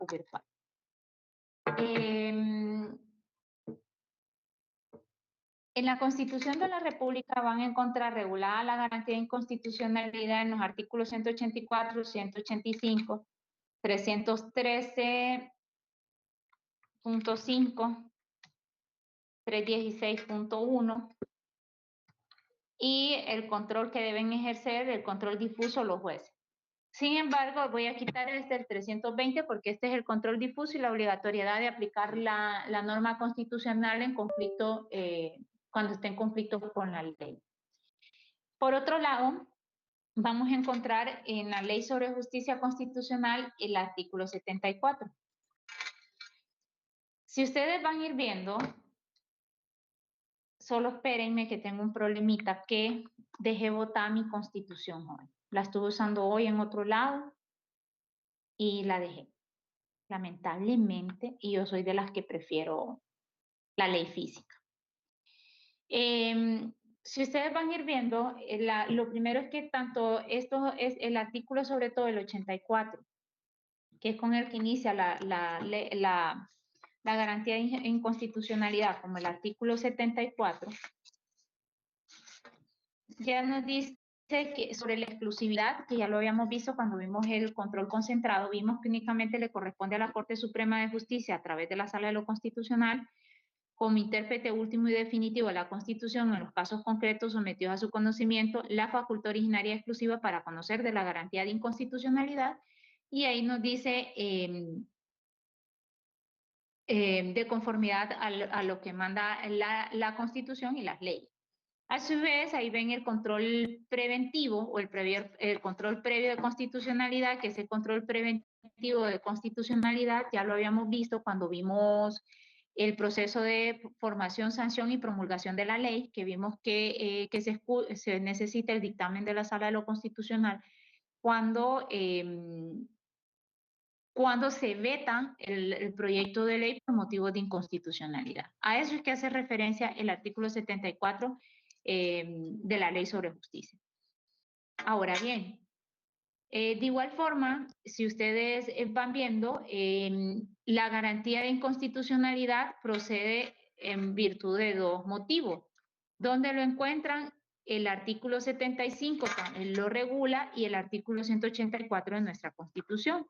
virtual. En la Constitución de la República van a encontrar regulada la garantía de inconstitucionalidad en los artículos 184, 185, 313.5, 316.1 y el control que deben ejercer, el control difuso los jueces. Sin embargo, voy a quitar el 320 porque este es el control difuso y la obligatoriedad de aplicar la norma constitucional en conflicto, cuando esté en conflicto con la ley. Por otro lado, vamos a encontrar en la Ley sobre Justicia Constitucional el artículo 74. Si ustedes van a ir viendo, solo espérenme que tengo un problemita que dejé botar mi Constitución hoy. La estuve usando hoy en otro lado y la dejé, lamentablemente, y yo soy de las que prefiero la ley física. Si ustedes van a ir viendo, lo primero es que tanto esto es el artículo, sobre todo el 84, que es con el que inicia la garantía de inconstitucionalidad, como el artículo 74, ya nos dice que sobre la exclusividad, que ya lo habíamos visto cuando vimos el control concentrado, vimos que únicamente le corresponde a la Corte Suprema de Justicia a través de la Sala de lo Constitucional, como intérprete último y definitivo de la Constitución en los casos concretos sometidos a su conocimiento, la facultad originaria exclusiva para conocer de la garantía de inconstitucionalidad, y ahí nos dice de conformidad a lo que manda la Constitución y las leyes. A su vez, ahí ven el control preventivo o el control previo de constitucionalidad, que es el control preventivo de constitucionalidad, ya lo habíamos visto cuando vimos el proceso de formación, sanción y promulgación de la ley, que vimos que se necesita el dictamen de la Sala de lo Constitucional cuando se veta el proyecto de ley por motivos de inconstitucionalidad. A eso es que hace referencia el artículo 74 de la Ley sobre Justicia. Ahora bien, de igual forma, si ustedes van viendo, la garantía de inconstitucionalidad procede en virtud de dos motivos. ¿Dónde lo encuentran? El artículo 75 lo regula y el artículo 184 de nuestra Constitución.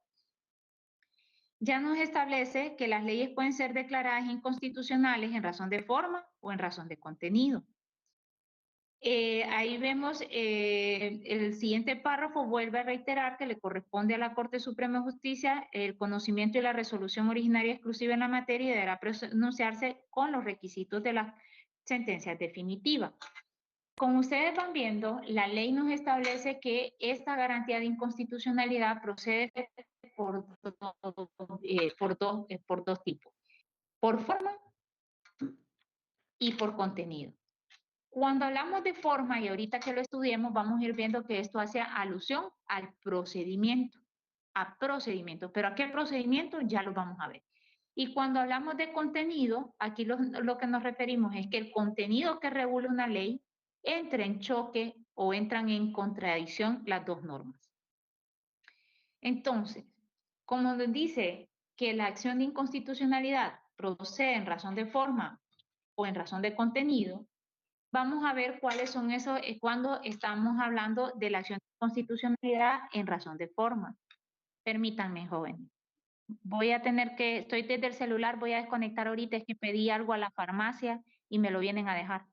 Ya nos establece que las leyes pueden ser declaradas inconstitucionales en razón de forma o en razón de contenido. Ahí vemos el siguiente párrafo vuelve a reiterar que le corresponde a la Corte Suprema de Justicia el conocimiento y la resolución originaria exclusiva en la materia y deberá pronunciarse con los requisitos de las sentencias definitivas. Como ustedes van viendo, la ley nos establece que esta garantía de inconstitucionalidad procede por dos tipos, por forma y por contenido. Cuando hablamos de forma, y ahorita que lo estudiemos, vamos a ir viendo que esto hace alusión al procedimiento, pero ¿a qué procedimiento? Ya lo vamos a ver. Y cuando hablamos de contenido, aquí lo que nos referimos es que el contenido que regula una ley entra en choque o entran en contradicción las dos normas. Entonces, como nos dice que la acción de inconstitucionalidad procede en razón de forma o en razón de contenido, vamos a ver cuáles son esos, cuando estamos hablando de la acción de constitucionalidad en razón de forma. Permítanme, jóvenes. Estoy desde el celular, voy a desconectar ahorita, es que pedí algo a la farmacia y me lo vienen a dejar.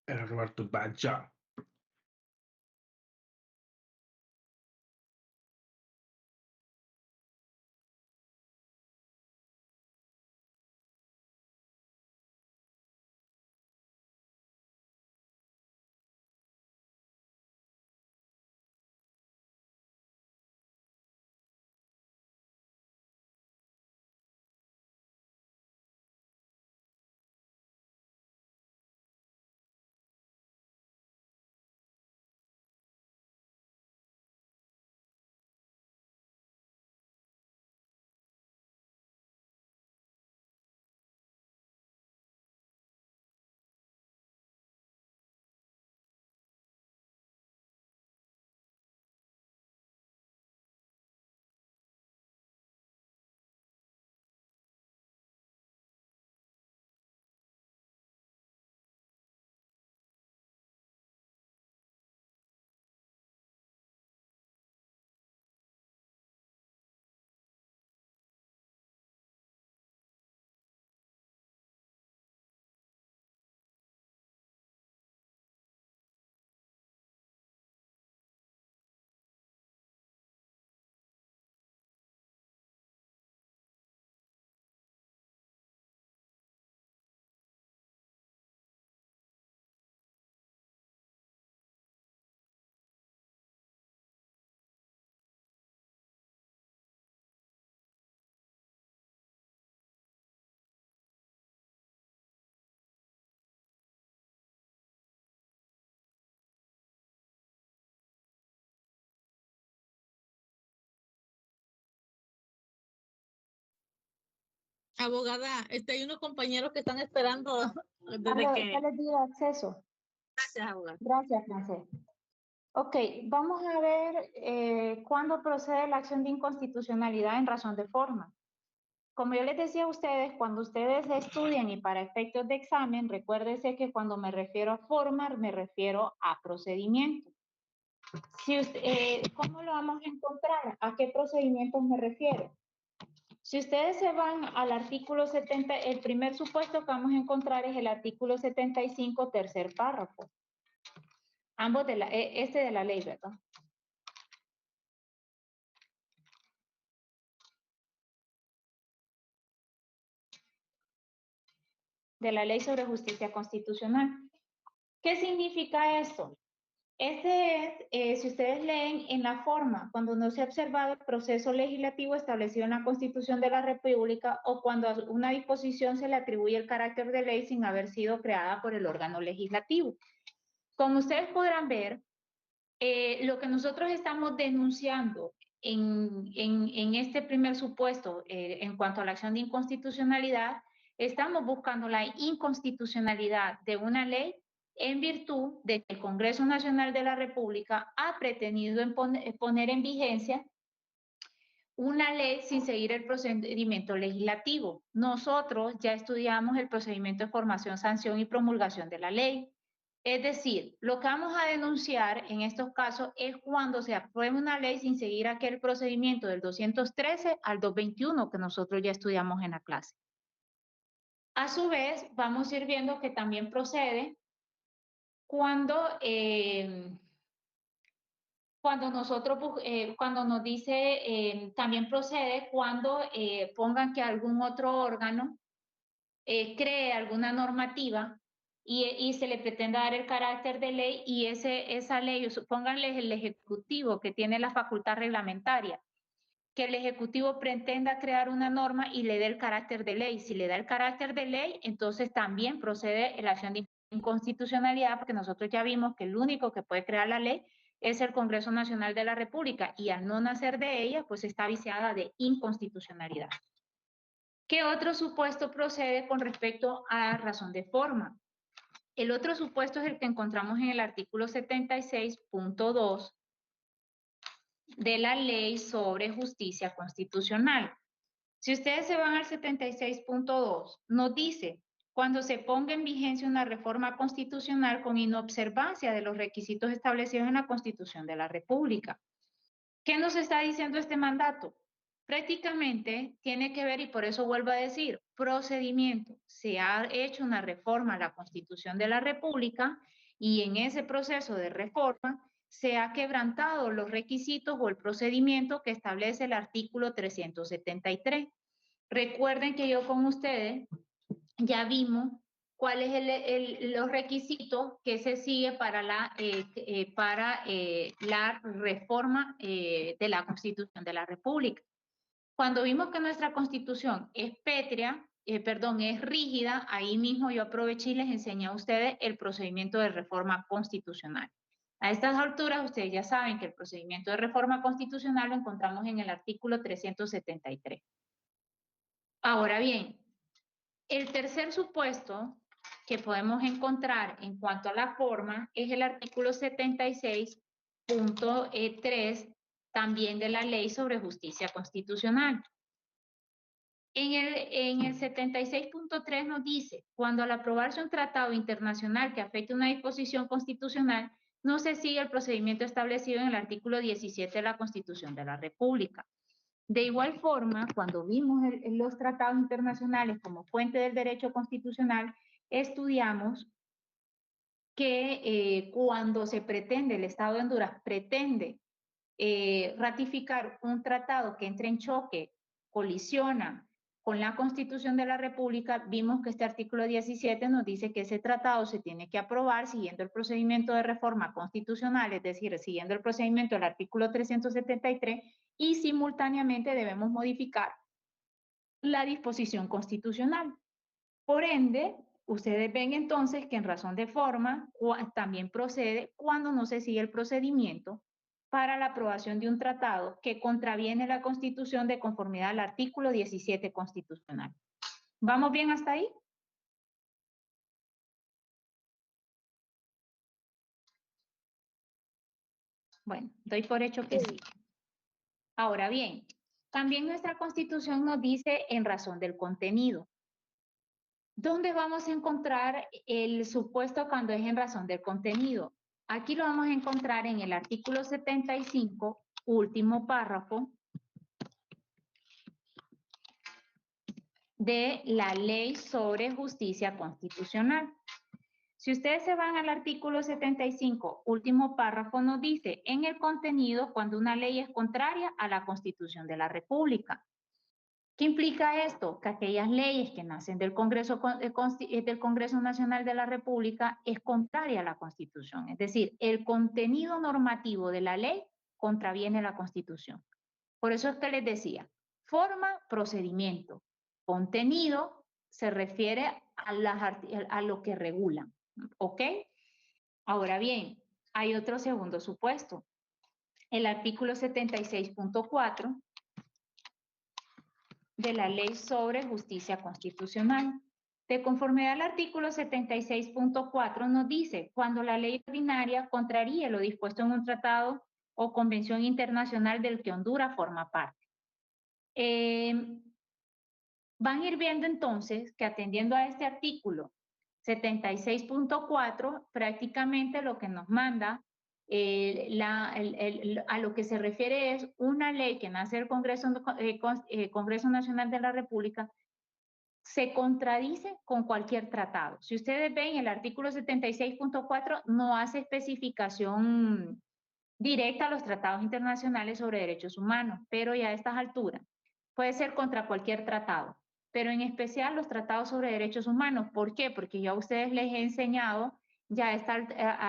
Era Roberto Baggio. Abogada, hay unos compañeros que están esperando desde Ya que... les di acceso. Gracias, abogada. Gracias, Francés. Ok, vamos a ver cuándo procede la acción de inconstitucionalidad en razón de forma. Como yo les decía a ustedes, cuando ustedes estudian y para efectos de examen, recuérdense que cuando me refiero a forma, me refiero a procedimiento. ¿Cómo lo vamos a encontrar? ¿A qué procedimientos me refiero? Si ustedes se van al artículo 70, el primer supuesto que vamos a encontrar es el artículo 75, tercer párrafo. Ambos de este de la ley, ¿verdad? De la Ley sobre Justicia Constitucional. ¿Qué significa esto? Este es, si ustedes leen en la forma, cuando no se ha observado el proceso legislativo establecido en la Constitución de la República o cuando a una disposición se le atribuye el carácter de ley sin haber sido creada por el órgano legislativo. Como ustedes podrán ver, lo que nosotros estamos denunciando en este primer supuesto en cuanto a la acción de inconstitucionalidad, estamos buscando la inconstitucionalidad de una ley en virtud de que el Congreso Nacional de la República ha pretendido poner en vigencia una ley sin seguir el procedimiento legislativo. Nosotros ya estudiamos el procedimiento de formación, sanción y promulgación de la ley. Es decir, lo que vamos a denunciar en estos casos es cuando se apruebe una ley sin seguir aquel procedimiento del 213 al 221 que nosotros ya estudiamos en la clase. A su vez, vamos a ir viendo que también procede cuando cuando nos dice, también procede cuando pongan que algún otro órgano cree alguna normativa y se le pretenda dar el carácter de ley y esa ley, pónganle el Ejecutivo que tiene la facultad reglamentaria, que el Ejecutivo pretenda crear una norma y le dé el carácter de ley. Si le da el carácter de ley, entonces también procede la acción de inconstitucionalidad, porque nosotros ya vimos que el único que puede crear la ley es el Congreso Nacional de la República y al no nacer de ella, pues está viciada de inconstitucionalidad. ¿Qué otro supuesto procede con respecto a razón de forma? El otro supuesto es el que encontramos en el artículo 76.2 de la Ley sobre Justicia Constitucional. Si ustedes se van al 76.2, nos dice, cuando se ponga en vigencia una reforma constitucional con inobservancia de los requisitos establecidos en la Constitución de la República. ¿Qué nos está diciendo este mandato? Prácticamente tiene que ver, y por eso vuelvo a decir, procedimiento. Se ha hecho una reforma a la Constitución de la República y en ese proceso de reforma se ha quebrantado los requisitos o el procedimiento que establece el artículo 373. Recuerden que yo con ustedes ya vimos cuáles son los requisitos que se sigue para la reforma de la Constitución de la República. Cuando vimos que nuestra Constitución es pétrea, es rígida, ahí mismo yo aproveché y les enseñé a ustedes el procedimiento de reforma constitucional. A estas alturas ustedes ya saben que el procedimiento de reforma constitucional lo encontramos en el artículo 373. Ahora bien, el tercer supuesto que podemos encontrar en cuanto a la forma es el artículo 76.3 también de la Ley sobre Justicia Constitucional. En el 76.3 nos dice, cuando al aprobarse un tratado internacional que afecte una disposición constitucional, no se sigue el procedimiento establecido en el artículo 17 de la Constitución de la República. De igual forma, cuando vimos los tratados internacionales como fuente del derecho constitucional, estudiamos que cuando se pretende, el Estado de Honduras pretende ratificar un tratado que entre en choque, colisiona con la Constitución de la República, vimos que este artículo 17 nos dice que ese tratado se tiene que aprobar siguiendo el procedimiento de reforma constitucional, es decir, siguiendo el procedimiento del artículo 373, y simultáneamente debemos modificar la disposición constitucional. Por ende, ustedes ven entonces que en razón de forma también procede cuando no se sigue el procedimiento para la aprobación de un tratado que contraviene la Constitución de conformidad al artículo 17 constitucional. ¿Vamos bien hasta ahí? Bueno, doy por hecho que sí. Ahora bien, también nuestra Constitución nos dice en razón del contenido. ¿Dónde vamos a encontrar el supuesto cuando es en razón del contenido? Aquí lo vamos a encontrar en el artículo 75, último párrafo, de la Ley sobre Justicia Constitucional. Si ustedes se van al artículo 75, último párrafo, nos dice en el contenido cuando una ley es contraria a la Constitución de la República. ¿Qué implica esto? Que aquellas leyes que nacen del Congreso Nacional de la República es contraria a la Constitución. Es decir, el contenido normativo de la ley contraviene la Constitución. Por eso es que les decía, forma, procedimiento. Contenido se refiere a lo que regulan. ¿Ok? Ahora bien, hay otro segundo supuesto. El artículo 76.4 de la Ley sobre Justicia Constitucional. De conformidad al artículo 76.4 nos dice, cuando la ley ordinaria contraría lo dispuesto en un tratado o convención internacional del que Honduras forma parte. Van a ir viendo entonces que atendiendo a este artículo 76.4, prácticamente lo que nos manda a lo que se refiere es una ley que nace del Congreso Nacional de la República, se contradice con cualquier tratado. Si ustedes ven, el artículo 76.4 no hace especificación directa a los tratados internacionales sobre derechos humanos, pero ya a estas alturas puede ser contra cualquier tratado, pero en especial los tratados sobre derechos humanos. ¿Por qué? Porque yo a ustedes les he enseñado ya a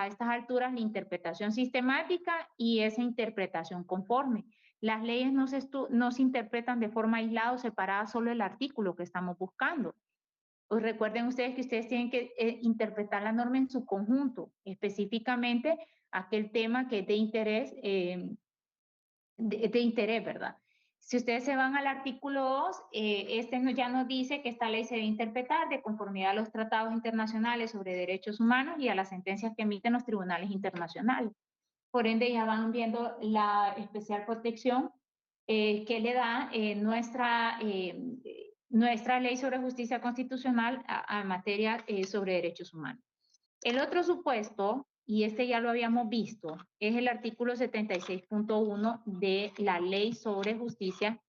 estas alturas la interpretación sistemática y esa interpretación conforme. Las leyes no se interpretan de forma aislada o separada solo el artículo que estamos buscando. Pues recuerden ustedes que ustedes tienen que interpretar la norma en su conjunto, específicamente aquel tema que es de interés, ¿verdad? Si ustedes se van al artículo 2, ya nos dice que esta ley se debe interpretar de conformidad a los tratados internacionales sobre derechos humanos y a las sentencias que emiten los tribunales internacionales. Por ende, ya van viendo la especial protección que le da nuestra ley sobre justicia constitucional a materia sobre derechos humanos. El otro supuesto, y este ya lo habíamos visto, es el artículo 76.1 de la ley sobre justicia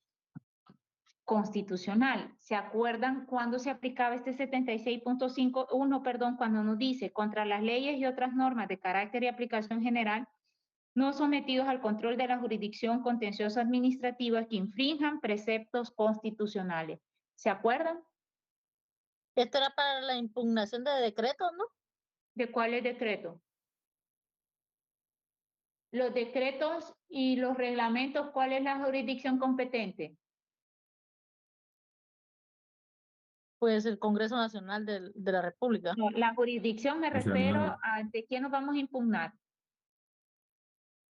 constitucional. ¿Se acuerdan cuándo se aplicaba este 76.1, perdón, cuando nos dice contra las leyes y otras normas de carácter y aplicación general no sometidos al control de la jurisdicción contenciosa administrativa que infrinjan preceptos constitucionales? ¿Se acuerdan? Esto era para la impugnación de decretos, ¿no? ¿De cuáles decretos? Los decretos y los reglamentos, ¿cuál es la jurisdicción competente? Pues el Congreso Nacional de la República. No, la jurisdicción me refiero Nacional. a ante quién nos vamos a impugnar.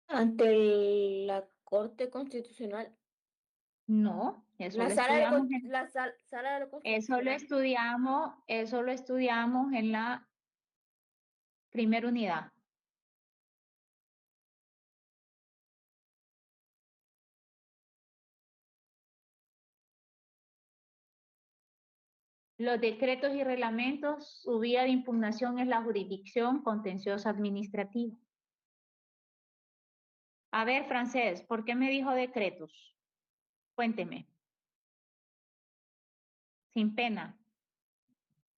Ante la Corte Constitucional. No, eso La lo sala de, estudiamos, sala de la eso lo Constitucional. estudiamos en la primera unidad. Los decretos y reglamentos, su vía de impugnación es la jurisdicción contenciosa administrativa. A ver, Francés, ¿por qué me dijo decretos? Cuénteme. Sin pena.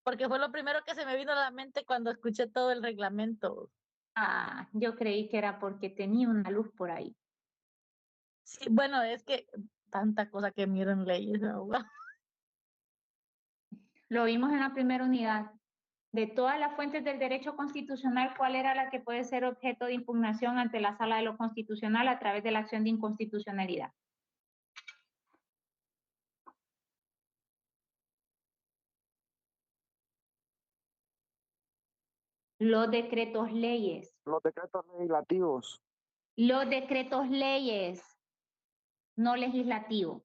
Porque fue lo primero que se me vino a la mente cuando escuché todo el reglamento. Ah, yo creí que era porque tenía una luz por ahí. Sí, bueno, es que tanta cosa que miro en leyes, ¿verdad? Lo vimos en la primera unidad. De todas las fuentes del derecho constitucional, ¿cuál era la que puede ser objeto de impugnación ante la Sala de lo Constitucional a través de la acción de inconstitucionalidad? Los decretos leyes. Los decretos legislativos. Los decretos leyes, no legislativos.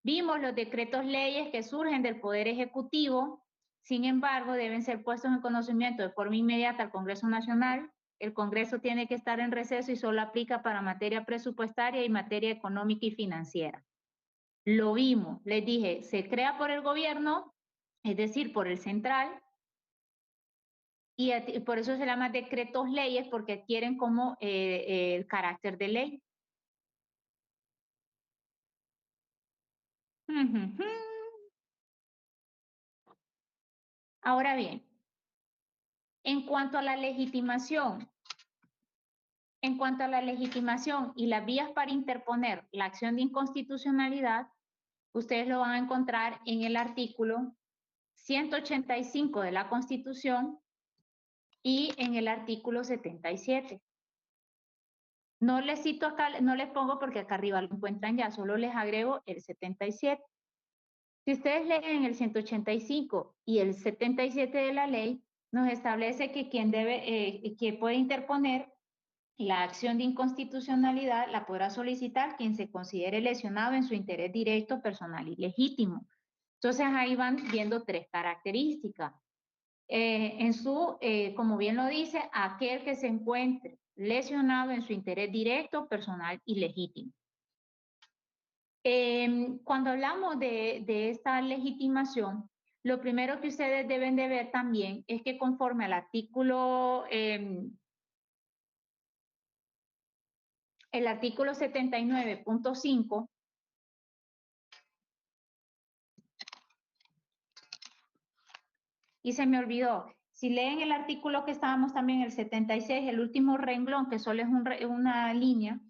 Vimos los decretos leyes que surgen del Poder Ejecutivo, sin embargo, deben ser puestos en conocimiento de forma inmediata al Congreso Nacional. El Congreso tiene que estar en receso y solo aplica para materia presupuestaria y materia económica y financiera. Lo vimos, les dije, se crea por el gobierno, es decir, por el central, y por eso se llama decretos leyes, porque adquieren como el carácter de ley. Ahora bien, en cuanto a la legitimación y las vías para interponer la acción de inconstitucionalidad, ustedes lo van a encontrar en el artículo 185 de la Constitución y en el artículo 77. No les cito acá, no les pongo porque acá arriba lo encuentran ya, solo les agrego el 77. Si ustedes leen el 185 y el 77 de la ley, nos establece que quien puede interponer la acción de inconstitucionalidad la podrá solicitar quien se considere lesionado en su interés directo, personal y legítimo. Entonces ahí van viendo tres características. Como bien lo dice, aquel que se encuentre lesionado en su interés directo, personal y legítimo. Cuando hablamos de esta legitimación, lo primero que ustedes deben de ver también es que conforme al artículo, el artículo 79.5, y se me olvidó, si leen el artículo que estábamos también, el 76, el último renglón, que solo es una línea,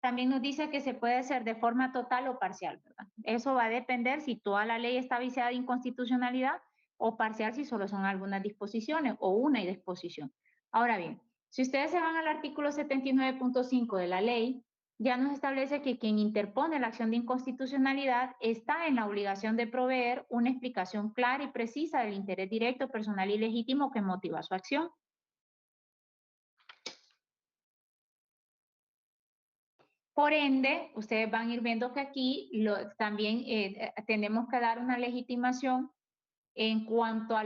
también nos dice que se puede hacer de forma total o parcial, ¿verdad? Eso va a depender si toda la ley está viciada de inconstitucionalidad o parcial si solo son algunas disposiciones o una disposición. Ahora bien, si ustedes se van al artículo 79.5 de la ley, ya nos establece que quien interpone la acción de inconstitucionalidad está en la obligación de proveer una explicación clara y precisa del interés directo, personal y legítimo que motiva su acción. Por ende, ustedes van a ir viendo que aquí también tenemos que dar una legitimación en cuanto a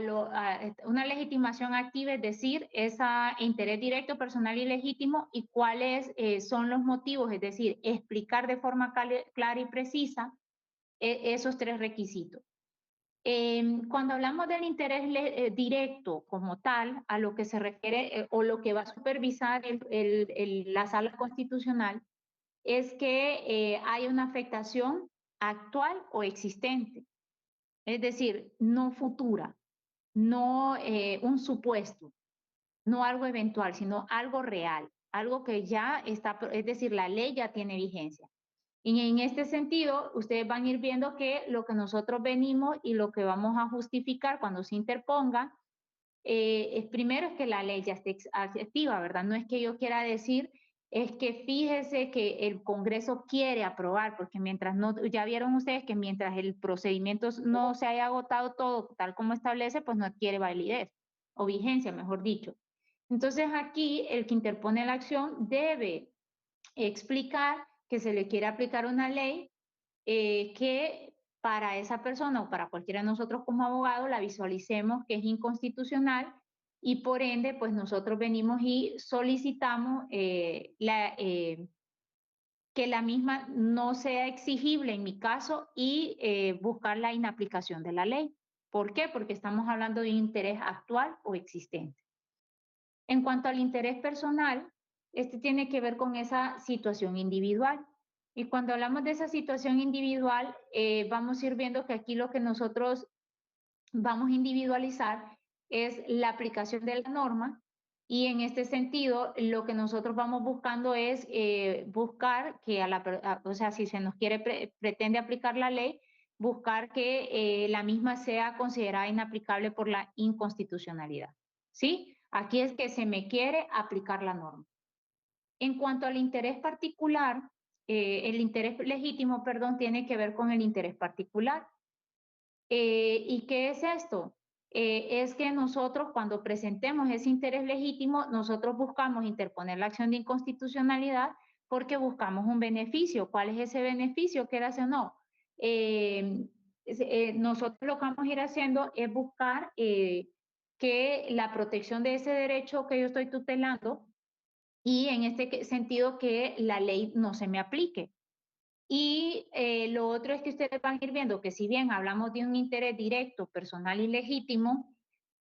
una legitimación activa, es decir, ese interés directo, personal y legítimo, y cuáles son los motivos, es decir, explicar de forma clara y precisa esos tres requisitos. Cuando hablamos del interés directo como tal, a lo que se refiere o lo que va a supervisar la sala constitucional, es que hay una afectación actual o existente, es decir, no futura, no un supuesto, no algo eventual, sino algo real, algo que ya está, es decir, la ley ya tiene vigencia. Y en este sentido, ustedes van a ir viendo que lo que nosotros venimos y lo que vamos a justificar cuando se interponga, primero es que la ley ya esté activa, ¿verdad? No es que yo quiera decir, es que fíjese que el Congreso quiere aprobar, porque mientras no, ya vieron ustedes que mientras el procedimiento no se haya agotado todo tal como establece, pues no adquiere validez o vigencia, mejor dicho. Entonces aquí el que interpone la acción debe explicar que se le quiere aplicar una ley que para esa persona o para cualquiera de nosotros como abogado la visualicemos que es inconstitucional y por ende pues nosotros venimos y solicitamos que la misma no sea exigible en mi caso y buscar la inaplicación de la ley. ¿Por qué? Porque estamos hablando de un interés actual o existente. En cuanto al interés personal, este tiene que ver con esa situación individual. Y cuando hablamos de esa situación individual, vamos a ir viendo que aquí lo que nosotros vamos a individualizar es la aplicación de la norma y en este sentido lo que nosotros vamos buscando es buscar que o sea, si se nos pretende aplicar la ley, buscar que la misma sea considerada inaplicable por la inconstitucionalidad. ¿Sí? Aquí es que se me quiere aplicar la norma. En cuanto al interés particular, el interés legítimo, perdón, tiene que ver con el interés particular. ¿Y qué es esto? Es que nosotros cuando presentemos ese interés legítimo, nosotros buscamos interponer la acción de inconstitucionalidad porque buscamos un beneficio. ¿Cuál es ese beneficio? ¿Qué hace o no? nosotros lo que vamos a ir haciendo es buscar que la protección de ese derecho que yo estoy tutelando y en este sentido que la ley no se me aplique. Y lo otro es que ustedes van a ir viendo que si bien hablamos de un interés directo, personal y legítimo,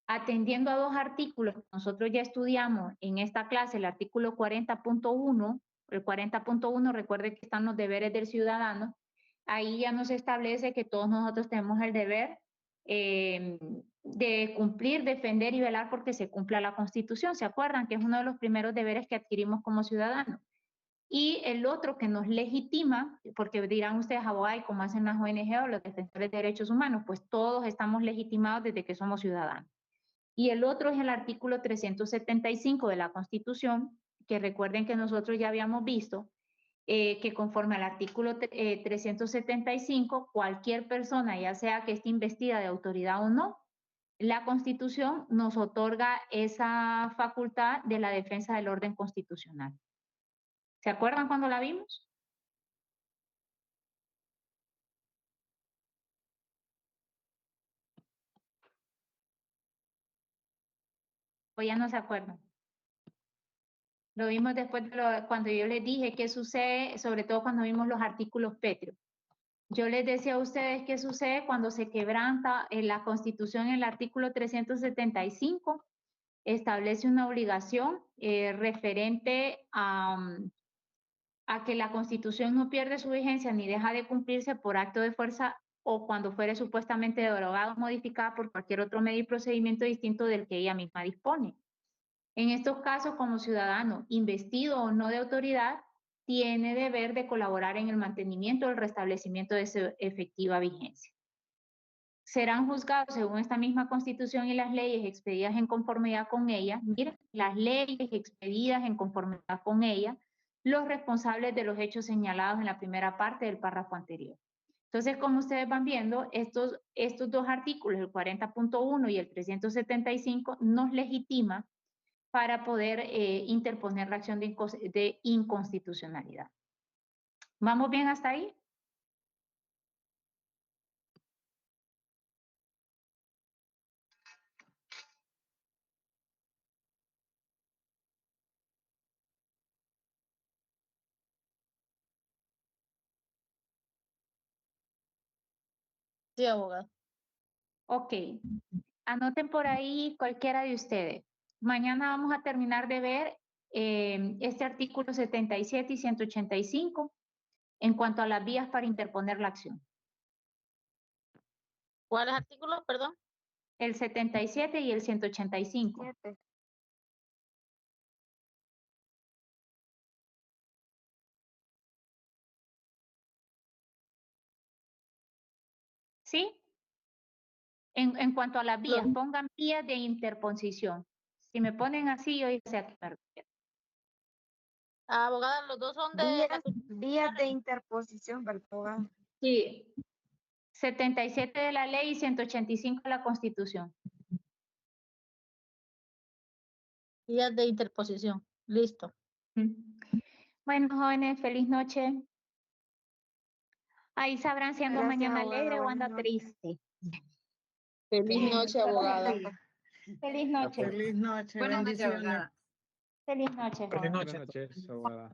atendiendo a dos artículos que nosotros ya estudiamos en esta clase, el artículo 40.1, el 40.1, recuerden que están los deberes del ciudadano, ahí ya nos establece que todos nosotros tenemos el deber de cumplir, defender y velar porque se cumpla la Constitución. ¿Se acuerdan? Que es uno de los primeros deberes que adquirimos como ciudadanos. Y el otro que nos legitima, porque dirán ustedes, abogados, ¿cómo hacen las ONG o los defensores de derechos humanos? Pues todos estamos legitimados desde que somos ciudadanos. Y el otro es el artículo 375 de la Constitución, que recuerden que nosotros ya habíamos visto que conforme al artículo 375, cualquier persona, ya sea que esté investida de autoridad o no, la Constitución nos otorga esa facultad de la defensa del orden constitucional. ¿Se acuerdan cuando la vimos? ¿O ya no se acuerdan? Lo vimos después de cuando yo les dije qué sucede, sobre todo cuando vimos los artículos pétreos. Yo les decía a ustedes qué sucede cuando se quebranta en la Constitución, el artículo 375 establece una obligación referente a que la Constitución no pierde su vigencia ni deja de cumplirse por acto de fuerza o cuando fuere supuestamente derogada o modificada por cualquier otro medio y procedimiento distinto del que ella misma dispone. En estos casos, como ciudadano investido o no de autoridad, tiene deber de colaborar en el mantenimiento o el restablecimiento de su efectiva vigencia. Serán juzgados según esta misma Constitución y las leyes expedidas en conformidad con ella. Miren, las leyes expedidas en conformidad con ella, los responsables de los hechos señalados en la primera parte del párrafo anterior. Entonces, como ustedes van viendo, estos dos artículos, el 40.1 y el 375, nos legitiman para poder interponer la acción de inconstitucionalidad. ¿Vamos bien hasta ahí? Sí, abogado. Ok. Anoten por ahí cualquiera de ustedes. Mañana vamos a terminar de ver este artículo 77 y 185 en cuanto a las vías para interponer la acción. ¿Cuáles artículos, perdón? El 77 y el 185. 7. ¿Sí? En cuanto a las vías, Los- pongan vías de interposición. Si me ponen así, yo ya sé a qué me refiero. Abogada, los dos son de la Vías de interposición, ¿verdad, abogada? Sí. 77 de la ley y 185 de la Constitución. vías de interposición. Listo. Bueno, jóvenes, feliz noche. Ahí sabrán si ando Gracias, mañana abogada. alegre o Buenas anda noches. triste. Feliz noche, abogada. Feliz noche. Feliz noche, bendiciones. Feliz noche, Buenas jóvenes. noches, abogada.